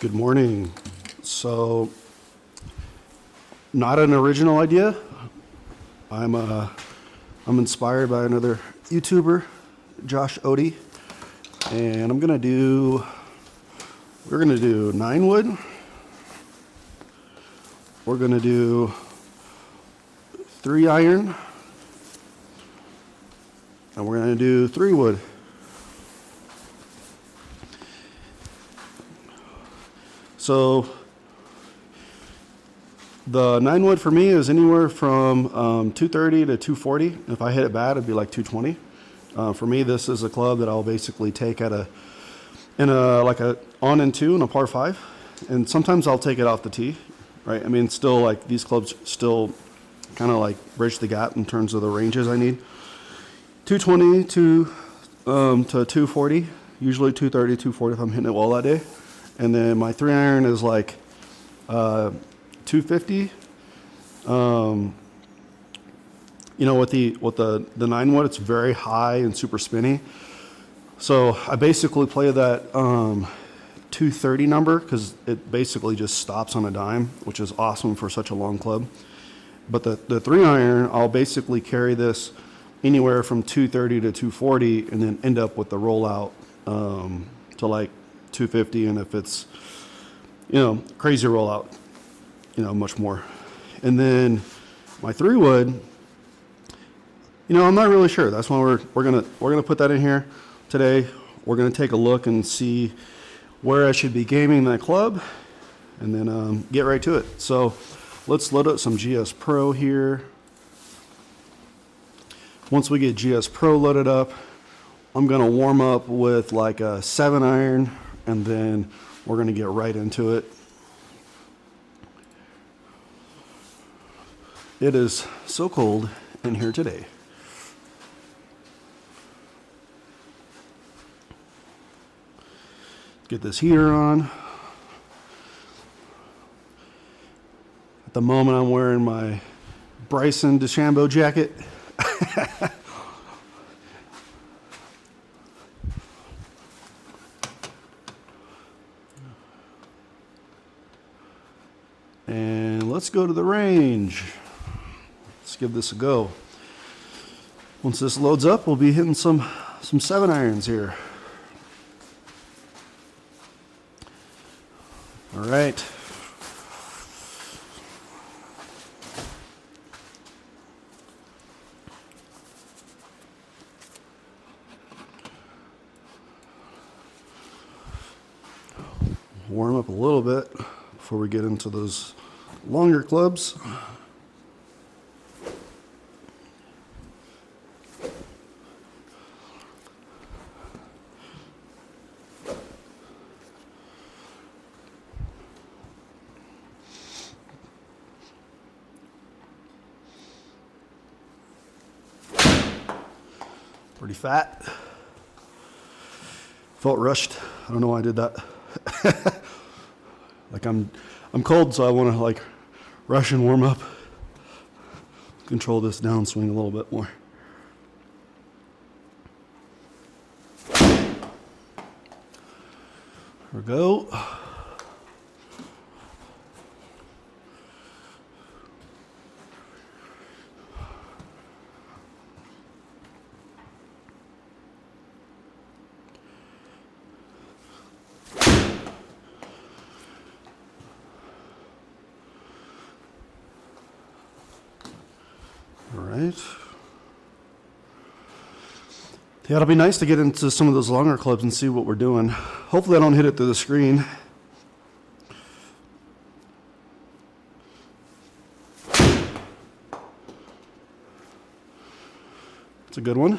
Good morning. So, not an original idea. I'm I'm inspired by another YouTuber, Josh Odie, and we're gonna do 9-wood. We're gonna do 3-iron, and we're gonna do 3-wood. So the 9-wood for me is anywhere from 230 to 240. If I hit it bad, it'd be like 220. For me, this is a club that I'll basically take at a on and two in a par five, and sometimes I'll take it off the tee. Right? I mean, still like these clubs still kind of like bridge the gap in terms of the ranges I need. 220 to 240, usually 230, 240 if I'm hitting it well that day. And then my 3-iron is like 250. With the 9-wood, it's very high and super spinny. So I basically play that 230 number because it basically just stops on a dime, which is awesome for such a long club. But the 3-iron, I'll basically carry this anywhere from 230 to 240 and then end up with the rollout to like 250, and if it's crazy rollout, much more. And then my 3-wood, I'm not really sure. That's why we're gonna put that in here today. We're gonna take a look and see where I should be gaming that club, and then get right to it. So let's load up some GS Pro here. Once we get GS Pro loaded up, I'm gonna warm up with like a 7-iron, and then we're going to get right into it. It is so cold in here today. Get this heater on. At the moment, I'm wearing my Bryson DeChambeau jacket. And let's go to the range. Let's give this a go. Once this loads up, we'll be hitting some 7-irons here. All right. Warm up a little bit before we get into those longer clubs. Pretty fat. Felt rushed. I don't know why I did that. Like I'm cold, so I want to like rush and warm up. Control this downswing a little bit more. Here we go. All right. Yeah, it'll be nice to get into some of those longer clubs and see what we're doing. Hopefully I don't hit it through the screen. It's a good one.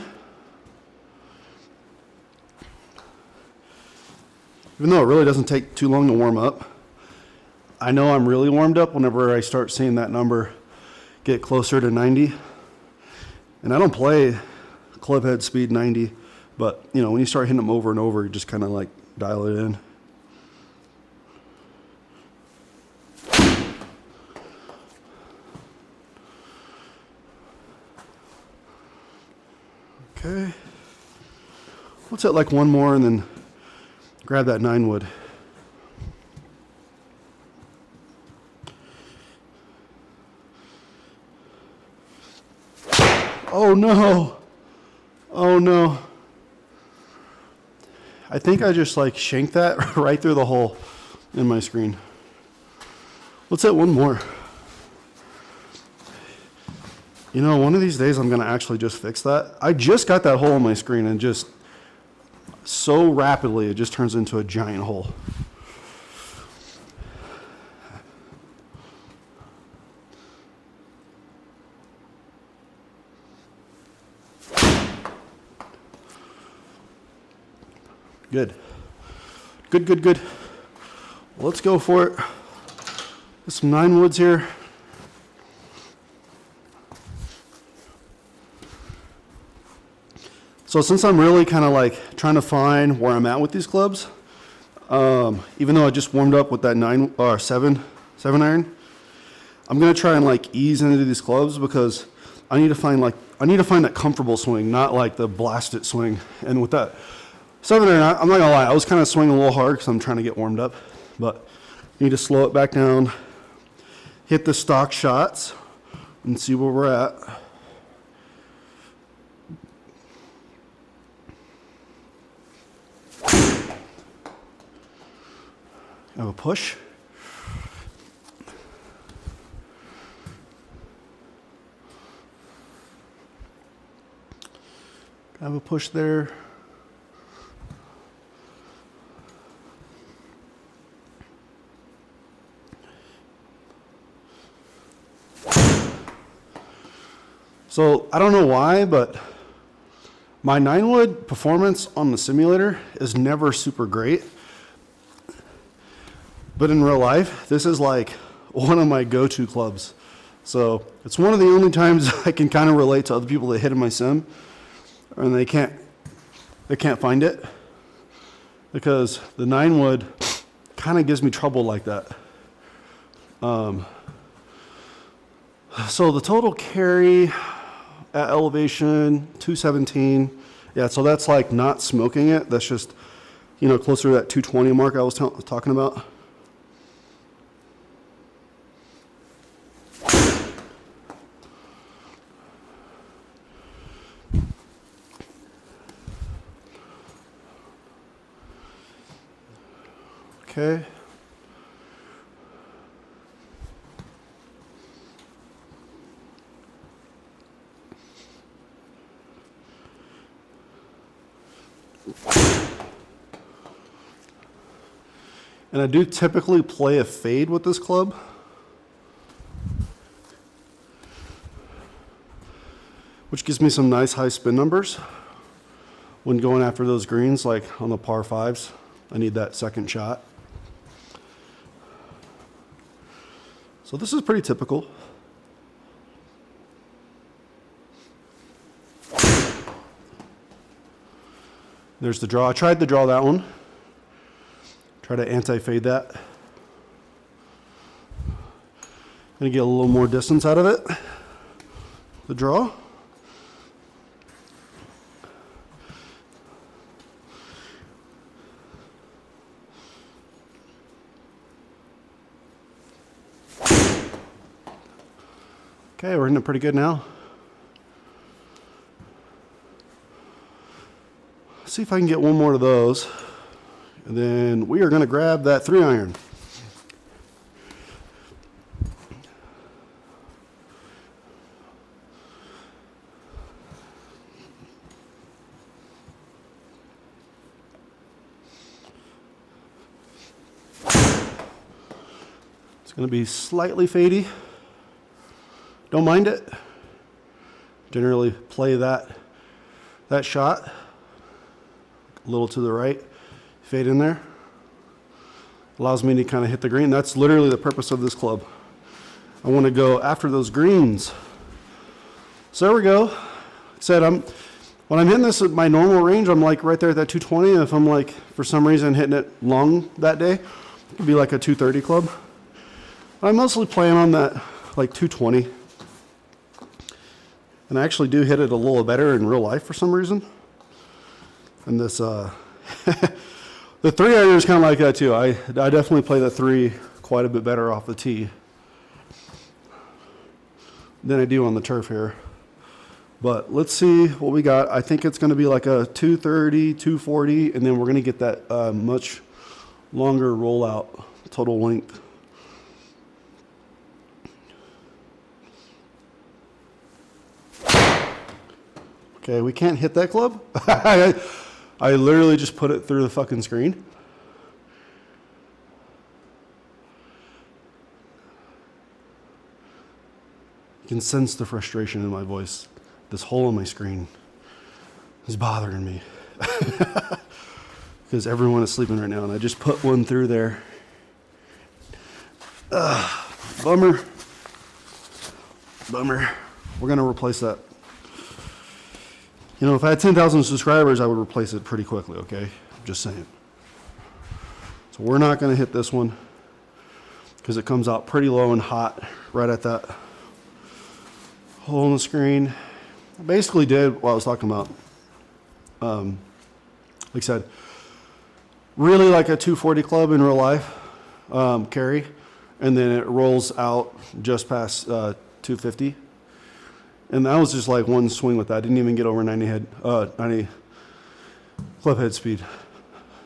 Even though it really doesn't take too long to warm up, I know I'm really warmed up whenever I start seeing that number get closer to 90. And I don't play club head speed 90, but when you start hitting them over and over, you just kind of like dial it in. Okay. Let's hit like one more and then grab that 9-wood. Oh no. Oh no. I think I just like shanked that right through the hole in my screen. Let's hit one more. You know, one of these days I'm gonna actually just fix that. I just got that hole in my screen and just so rapidly it just turns into a giant hole. Good. Good, good, good. Let's go for it. Get some 9 woods here. So since I'm really kind of like trying to find where I'm at with these clubs, even though I just warmed up with that 7 iron, I'm gonna try and like ease into these clubs because I need to find that comfortable swing, not like the blasted swing. And with that 7 iron, I'm not gonna lie, I was kind of swinging a little hard because I'm trying to get warmed up, but you need to slow it back down, hit the stock shots, and see where we're at. Have a push. Have a push there. So I don't know why, but my 9 wood performance on the simulator is never super great. But in real life, this is like one of my go-to clubs. So it's one of the only times I can kind of relate to other people that hit in my sim, and they can't find it, because the 9 wood kind of gives me trouble like that. So the total carry at elevation 217. Yeah, so that's like not smoking it. That's just, you know, closer to that 220 mark I was talking about. Okay. And I do typically play a fade with this club. Which gives me some nice high spin numbers when going after those greens, like on the par 5s. I need that second shot. So this is pretty typical. There's the draw. I tried to draw that one. Try to anti-fade that. Gonna get a little more distance out of it. The draw. Okay, we're hitting it pretty good now. See if I can get one more of those. And then we are going to grab that 3 iron. It's going to be slightly fadey. Don't mind it. Generally play that shot a little to the right, fade in there. Allows me to kind of hit the green. That's literally the purpose of this club. I want to go after those greens. So there we go. Like I said, when I'm hitting this at my normal range, I'm like right there at that 220. And if I'm like, for some reason, hitting it long that day, it could be like a 230 club. I'm mostly playing on that like 220. And I actually do hit it a little better in real life for some reason. And this, the 3 iron is kind of like that too. I definitely play the 3 quite a bit better off the tee than I do on the turf here. But let's see what we got. I think it's going to be like a 230, 240, and then we're going to get that much longer rollout total length. Okay, we can't hit that club. I literally just put it through the fucking screen. You can sense the frustration in my voice. This hole in my screen is bothering me. Because everyone is sleeping right now, and I just put one through there. Bummer. Bummer. We're going to replace that. You know, if I had 10,000 subscribers, I would replace it pretty quickly, okay? Just saying. So we're not going to hit this one because it comes out pretty low and hot right at that hole in the screen. I basically did what I was talking about. Like I said, really like a 240 club in real life, carry, and then it rolls out just past 250. And that was just like one swing with that. I didn't even get over 90 club head speed.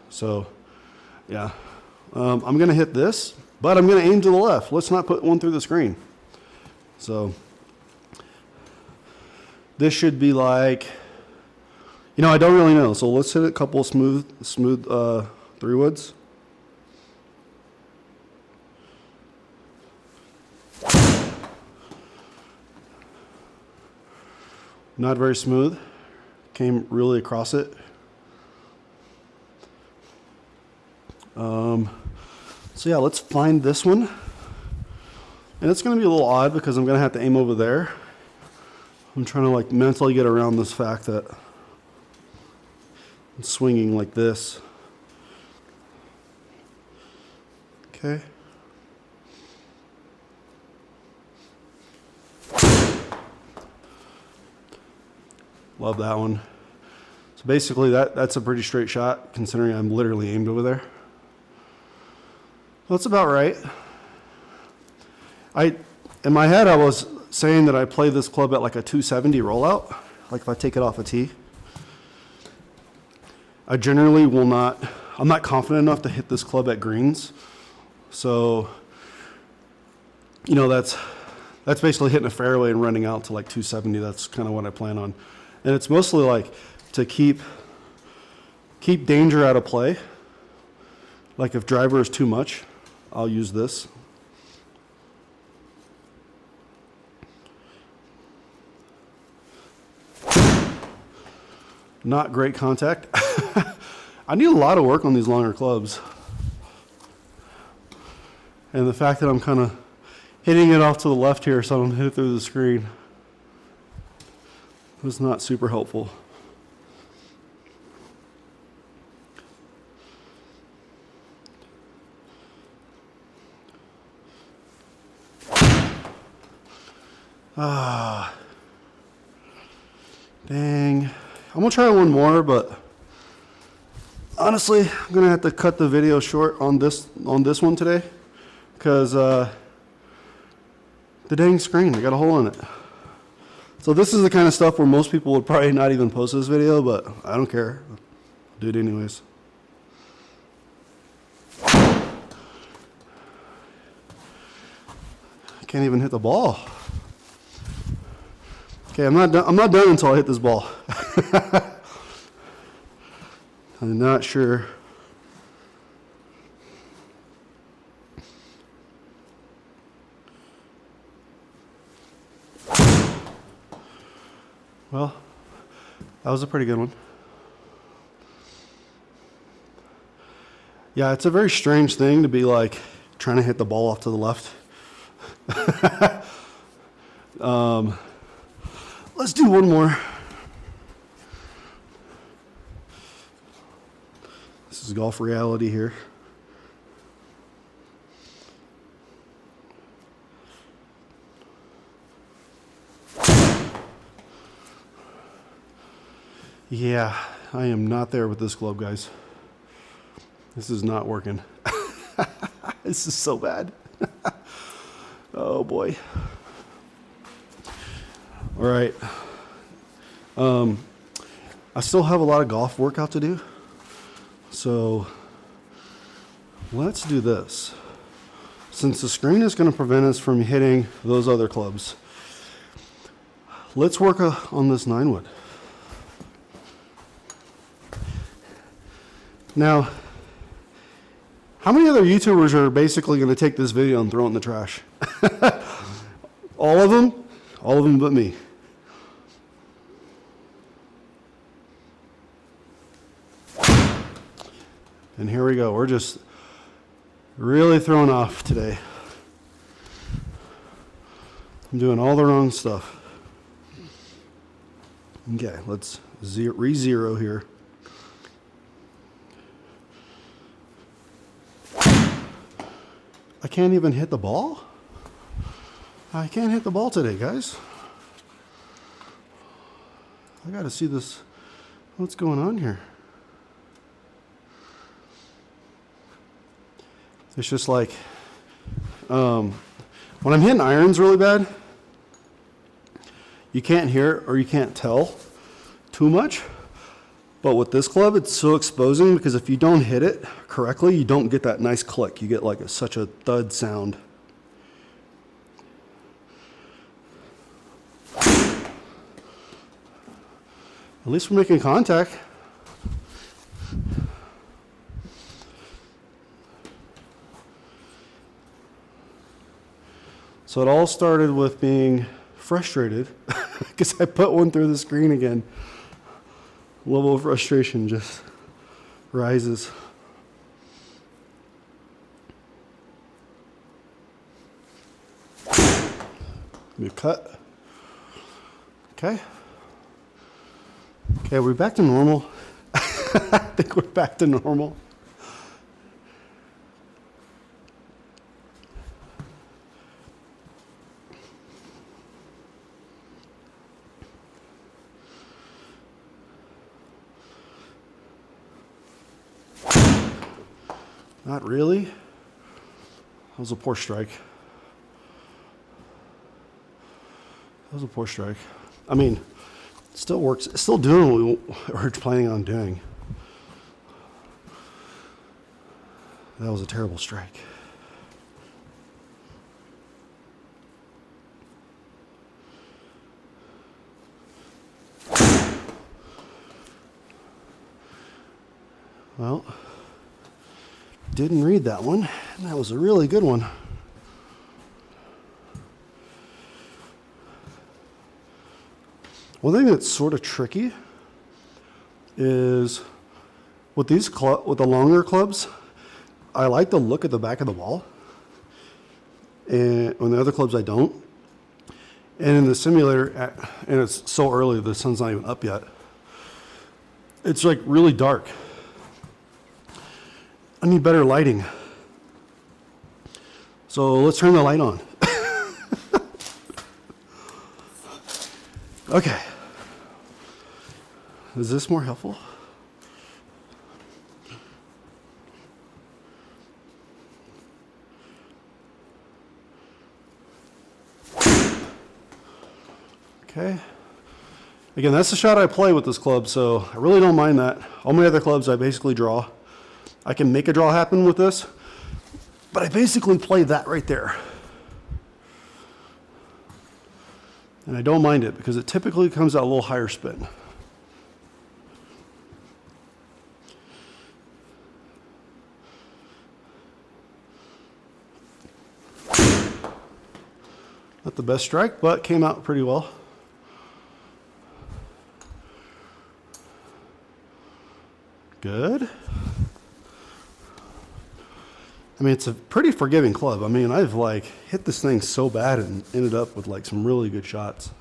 So, yeah. I'm going to hit this, but I'm going to aim to the left. Let's not put one through the screen. So, this should be like, you know, I don't really know. So let's hit a couple of smooth 3-woods. Not very smooth. Came really across it. So yeah, let's find this one. And it's going to be a little odd because I'm going to have to aim over there. I'm trying to like mentally get around this fact that I'm swinging like this. Okay. Love that one. So basically that's a pretty straight shot considering I'm literally aimed over there. That's about right. In my head I was saying that I play this club at like a 270 rollout, like if I take it off a tee. I generally will not, I'm not confident enough to hit this club at greens. So, you know, that's basically hitting a fairway and running out to like 270. That's kind of what I plan on. And it's mostly like to keep danger out of play. Like if driver is too much, I'll use this. Not great contact. I need a lot of work on these longer clubs. And the fact that I'm kind of hitting it off to the left here so I don't hit it through the screen was not super helpful. Dang. I'm gonna try one more, but honestly, I'm gonna have to cut the video short on this one today because the dang screen, I got a hole in it. So this is the kind of stuff where most people would probably not even post this video, but I don't care. I'll do it anyways. I can't even hit the ball. Okay, I'm not done until I hit this ball. I'm not sure. Well, that was a pretty good one. Yeah, it's a very strange thing to be like trying to hit the ball off to the left. Let's do one more. This is golf reality here. Yeah, I am not there with this club, guys. This is not working. This is so bad. Oh boy. All right. I still have a lot of golf workout to do. So let's do this. Since the screen is going to prevent us from hitting those other clubs, let's work on this 9-wood. Now, how many other YouTubers are basically going to take this video and throw it in the trash? All of them? All of them but me. And here we go. We're just really thrown off today. I'm doing all the wrong stuff. Okay, let's re-zero here. I can't even hit the ball? I can't hit the ball today, guys. I gotta see this. What's going on here? It's just like, when I'm hitting irons really bad, you can't hear it or you can't tell too much. But with this club, it's so exposing because if you don't hit it correctly, you don't get that nice click. You get like such a thud sound. At least we're making contact. So it all started with being frustrated because I put one through the screen again. Level of frustration just rises. Give me a cut. Okay. Okay, are we back to normal? I think we're back to normal. Not really. That was a poor strike. That was a poor strike. I mean, it still works. It's still doing what we were planning on doing. That was a terrible strike. Well, didn't read that one, and that was a really good one. One thing that's sort of tricky is with these with the longer clubs, I like the look at the back of the ball, and on the other clubs I don't. And in the simulator, and it's so early, the sun's not even up yet, it's like really dark. I need better lighting. So let's turn the light on. Okay. Is this more helpful? Okay. Again, that's the shot I play with this club, so I really don't mind that. All my other clubs I basically draw. I can make a draw happen with this, but I basically play that right there. And I don't mind it because it typically comes out a little higher spin. Not the best strike, but came out pretty well. Good. I mean, it's a pretty forgiving club. I mean, I've like hit this thing so bad and ended up with like some really good shots.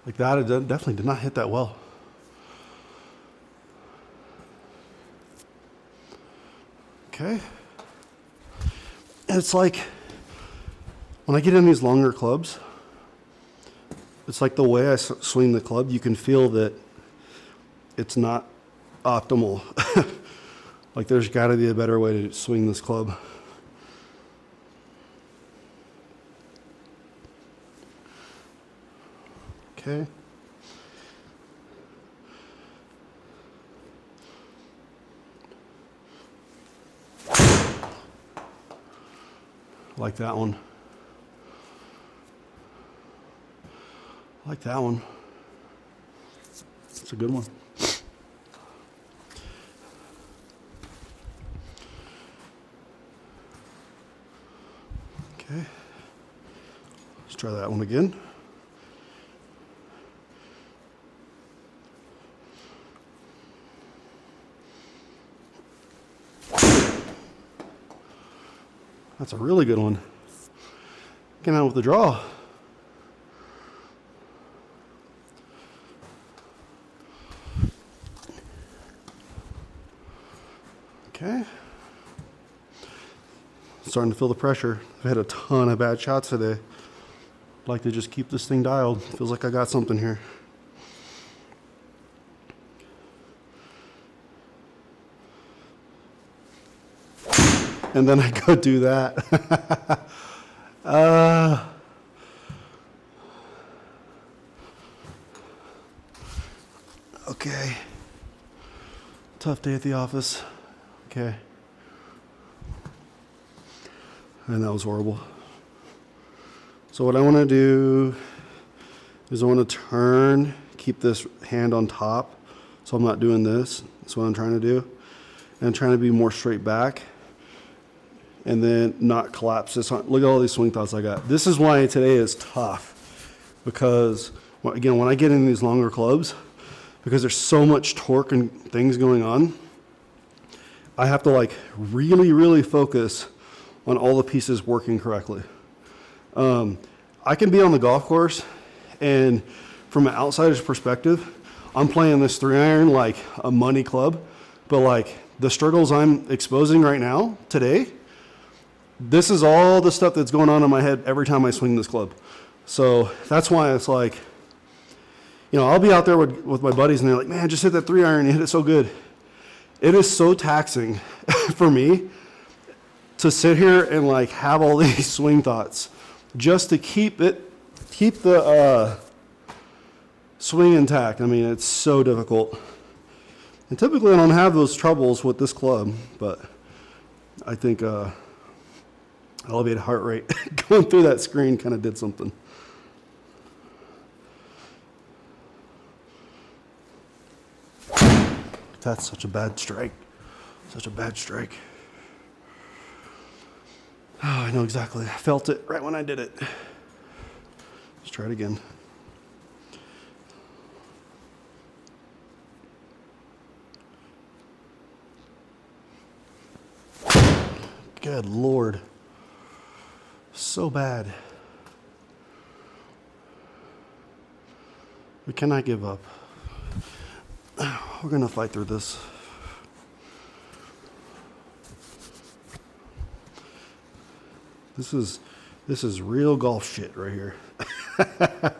Like that, it definitely did not hit that well. Okay. And it's like, when I get in these longer clubs, it's like the way I swing the club, you can feel that it's not optimal. Like there's got to be a better way to swing this club. Okay. Like that one. Like that one. It's a good one. Okay. Let's try that one again. That's a really good one. Getting out with the draw. Okay. Starting to feel the pressure. I've had a ton of bad shots today. I'd like to just keep this thing dialed. Feels like I got something here. And then I go do that. Okay. Tough day at the office. Okay. And that was horrible. So what I want to do is I want to turn, keep this hand on top. So I'm not doing this. That's what I'm trying to do. And I'm trying to be more straight back. And then not collapse this. Look at all these swing thoughts I got. This is why today is tough. Because, again, when I get in these longer clubs, because there's so much torque and things going on, I have to like really, really focus on all the pieces working correctly. I can be on the golf course, and from an outsider's perspective, I'm playing this 3-iron like a money club, but like the struggles I'm exposing right now, today, this is all the stuff that's going on in my head every time I swing this club. So that's why it's like, you know, I'll be out there with my buddies and they're like, man, just hit that 3-iron, you hit it so good. It is so taxing for me to sit here and like have all these swing thoughts just to keep the swing intact. I mean, it's so difficult. And typically I don't have those troubles with this club, but I think elevated heart rate going through that screen kind of did something. That's such a bad strike. Such a bad strike. Oh, I know exactly. I felt it right when I did it. Let's try it again. Good Lord. So bad. We cannot give up. We're going to fight through this. This is real golf shit right here. That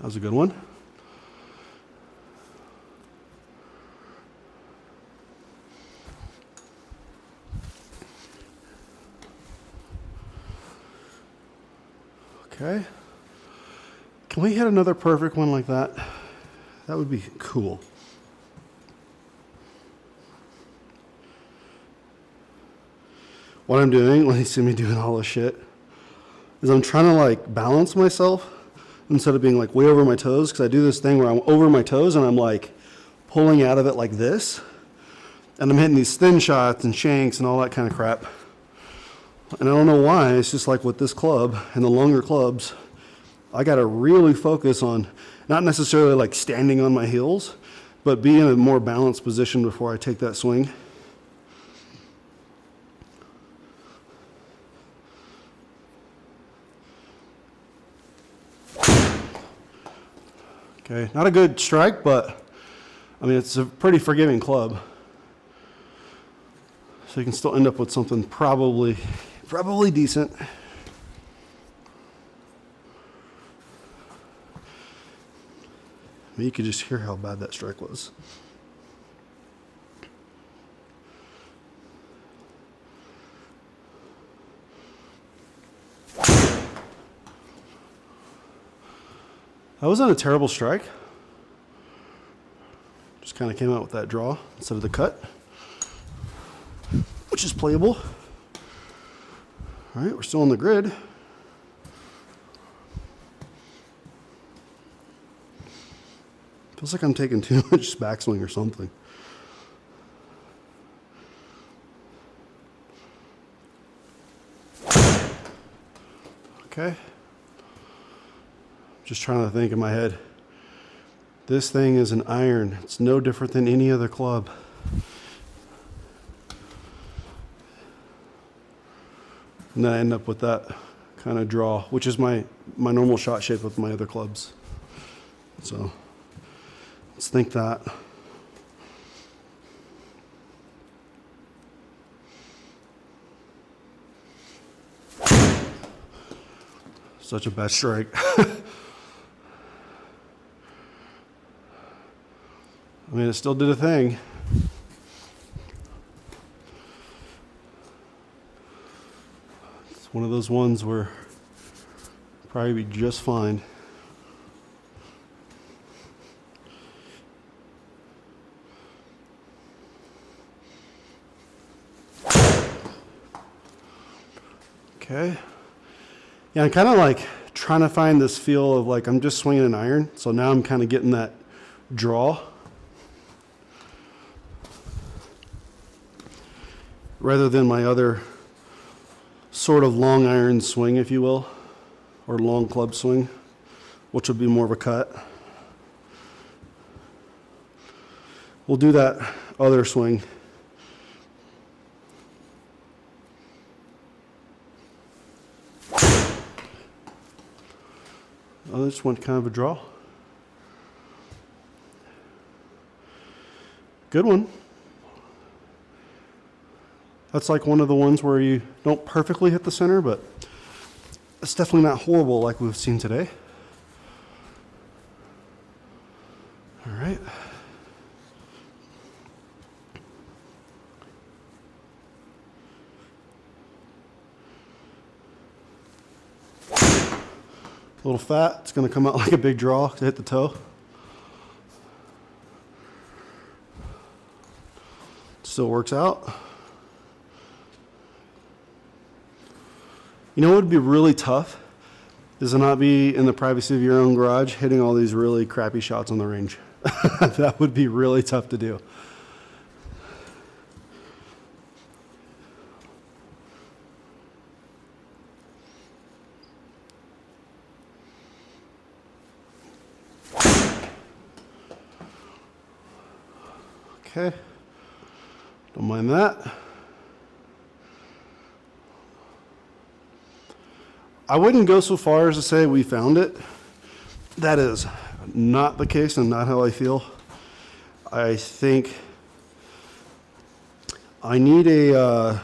was a good one. Okay. Can we hit another perfect one like that? That would be cool. What I'm doing when you see me doing all this shit is I'm trying to like balance myself instead of being like way over my toes, because I do this thing where I'm over my toes and I'm like pulling out of it like this, and I'm hitting these thin shots and shanks and all that kind of crap. And I don't know why. It's just like with this club and the longer clubs, I got to really focus on not necessarily like standing on my heels, but be in a more balanced position before I take that swing. Okay, not a good strike, but I mean, it's a pretty forgiving club. So you can still end up with something probably decent. I mean, you could just hear how bad that strike was. That wasn't a terrible strike. Just kind of came out with that draw instead of the cut, which is playable. All right, we're still on the grid. Feels like I'm taking too much backswing or something. Okay. Just trying to think in my head. This thing is an iron. It's no different than any other club. And then I end up with that kind of draw, which is my normal shot shape with my other clubs. So let's think that. Such a bad strike. I mean, it still did a thing. It's one of those ones where probably be just fine. Okay. Yeah, I'm kind of like trying to find this feel of like I'm just swinging an iron. So now I'm kind of getting that draw. Rather than my other sort of long iron swing, if you will, or long club swing, which would be more of a cut. We'll do that other swing. Oh, this went kind of a draw. Good one. That's like one of the ones where you don't perfectly hit the center, but it's definitely not horrible like we've seen today. All right. A little fat, it's going to come out like a big draw to hit the toe. Still works out. You know what would be really tough is to not be in the privacy of your own garage hitting all these really crappy shots on the range. That would be really tough to do. Okay, don't mind that. I wouldn't go so far as to say we found it. That is not the case and not how I feel. I think I need an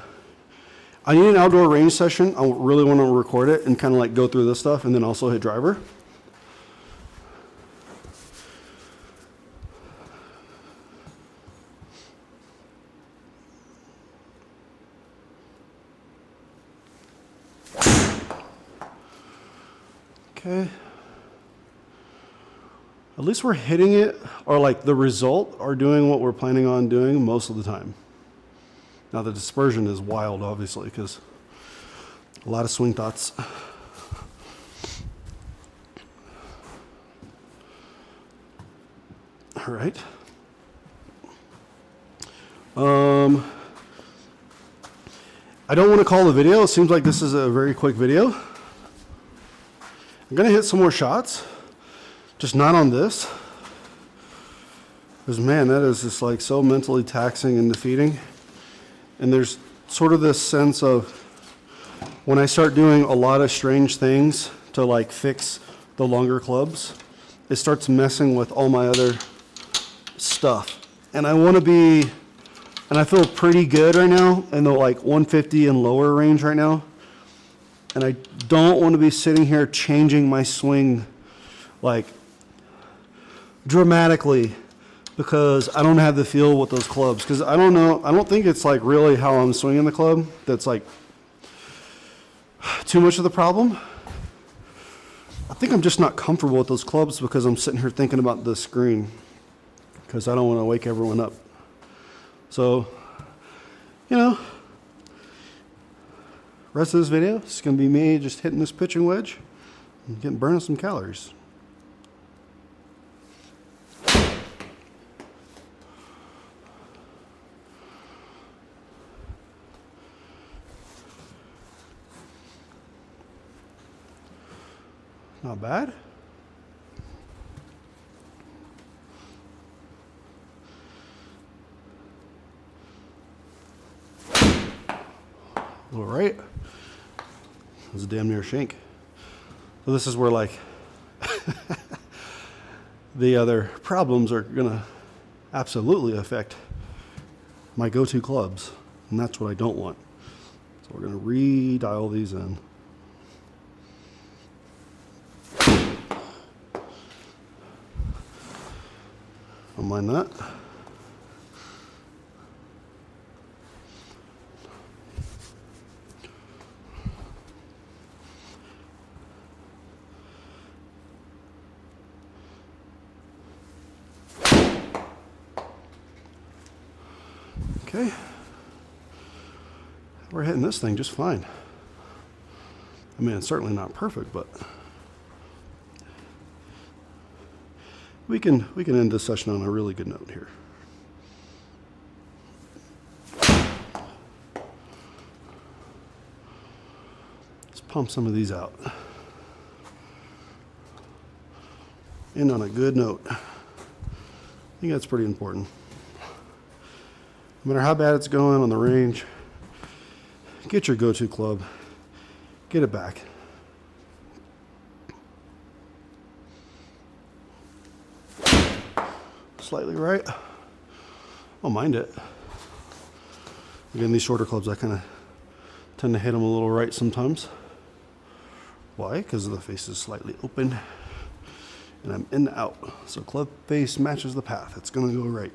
outdoor range session. I really want to record it and kind of like go through this stuff and then also hit driver. Okay. At least we're hitting it, or like the result are doing what we're planning on doing most of the time. Now the dispersion is wild, obviously, because a lot of swing thoughts. All right. I don't want to call the video. It seems like this is a very quick video. I'm going to hit some more shots, just not on this. Because, man, that is just like so mentally taxing and defeating. And there's sort of this sense of when I start doing a lot of strange things to like fix the longer clubs, it starts messing with all my other stuff. And I want to be, and I feel pretty good right now in the like 150 and lower range right now. And I don't want to be sitting here changing my swing like dramatically because I don't have the feel with those clubs. Because I don't know, I don't think it's like really how I'm swinging the club that's like too much of the problem. I think I'm just not comfortable with those clubs because I'm sitting here thinking about the screen because I don't want to wake everyone up. So, you know, rest of this video is going to be me just hitting this pitching wedge and burning some calories. Not bad. All right. That was a damn near shank. So this is where like the other problems are gonna absolutely affect my go-to clubs, and that's what I don't want. So we're gonna re-dial these in. Don't mind that. Okay. We're hitting this thing just fine. I mean, it's certainly not perfect, but we can end this session on a really good note here. Let's pump some of these out. End on a good note. I think that's pretty important. No matter how bad it's going on the range, get your go-to club, get it back. Slightly right. I don't mind it. Again, these shorter clubs, I kind of tend to hit them a little right sometimes. Why? Because the face is slightly open and I'm in and out. So club face matches the path. It's going to go right.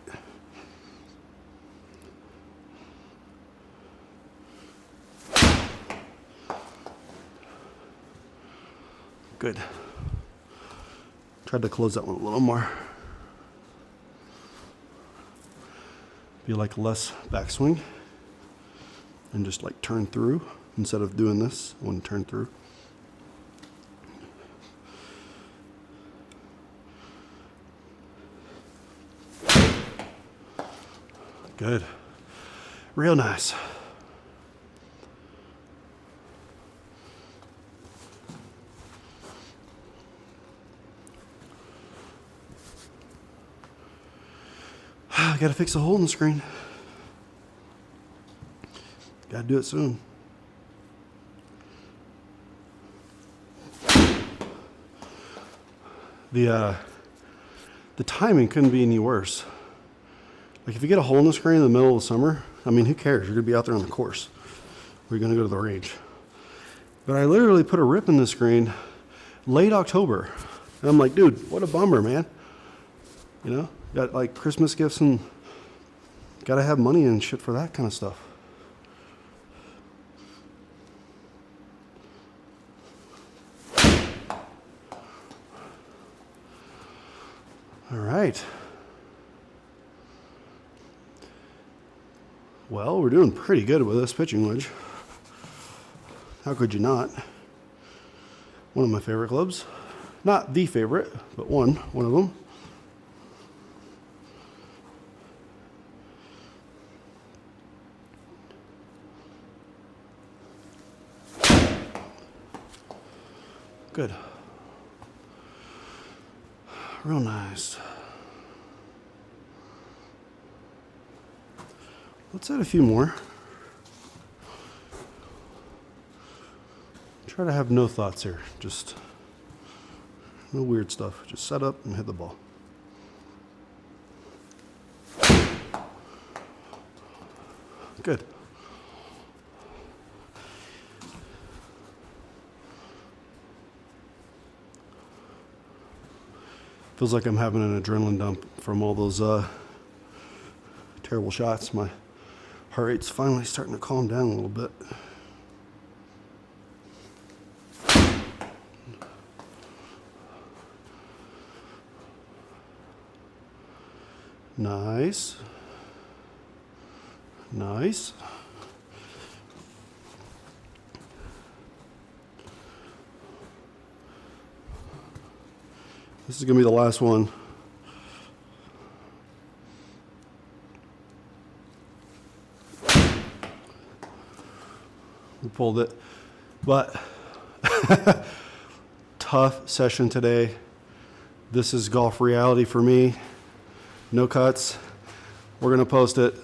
Good. Tried to close that one a little more. Be like less backswing and just like turn through instead of doing this. I want to turn through. Good. Real nice. I gotta fix a hole in the screen. Gotta do it soon. The timing couldn't be any worse. Like if you get a hole in the screen in the middle of the summer, I mean, who cares? You're gonna be out there on the course. Or you're gonna go to the range. But I literally put a rip in the screen late October. And I'm like, dude, what a bummer, man. You know? Got like Christmas gifts and gotta have money and shit for that kind of stuff. All right. Well, we're doing pretty good with this pitching wedge. How could you not? One of my favorite clubs. Not the favorite, but one of them. Good. Real nice. Let's add a few more. Try to have no thoughts here. Just no weird stuff. Just set up and hit the ball. Good. Feels like I'm having an adrenaline dump from all those terrible shots. My heart rate's finally starting to calm down a little bit. Nice. Nice. This is going to be the last one. We pulled it. But tough session today. This is golf reality for me. No cuts. We're going to post it.